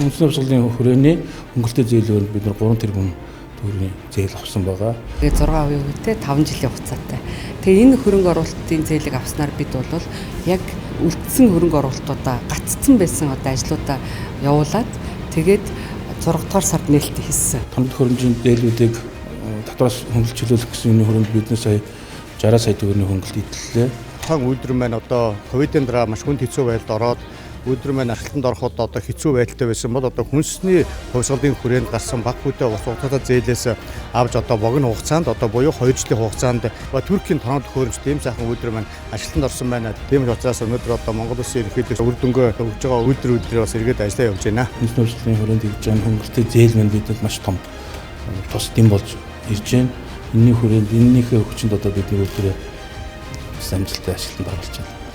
Үндэсний хувьсгалын хүрээний хөнгөлөлтөө зээлээр бид 3 тэрбум төгрөгийн зээл авсан байгаа. Тэгээ 6% үетэй 5 жилийн хугацаатай. Тэгээ энэ хөрөнгө оруулалтын зээлийг авснаар бид бол яг үлдсэн хөрөнгө оруулалтуудаа гаццсан байсан ажлуудаа явуулаад тэгээд 6 дугаар сард нээлттэй хийсэн. Томд хөрөмжийн зээлүүдийг татвараас хөнгөлж чөлөөлөх гэсэн хүрээнд бидний сая 60 сая төгрөгийн хөнгөлөлт идэллээ. Хан үйлдвэр маань одоо ковидын дараа маш хүнд хэцүү байдалд ороод үйлдвэр маань ашиглалтанд ороход одоо хэцүү байдалтай байсан бол одоо хүнсний хувьсгалын хүрээнд гарсан баг бүдэ уцаа зээлээс авч одоо богино хугацаанд одоо буюу 2 жилийн хугацаанд Туркийн тоног төхөөрөмж тийм сайхан үйлдвэр маань ашиглалтанд орсон байна. Тийм учраас өнөөдөр одоо Монгол Улсын ерөнхийлөгч үр дүнгээ өгж байгаа үйлдвэрүүдээр бас эргээд ажиллаа явж байна. Үндэсний хувьсгалын хүрээнд хийж байгаа хөнгөлөлтөө зээл маань бидэнд маш том тус дэм болж ирж байна. Энэний хүрээнд энэнийхээ хүчинд одоо бидний үйлдвэрээ амжилттай ашиглалтанд оруулж байна.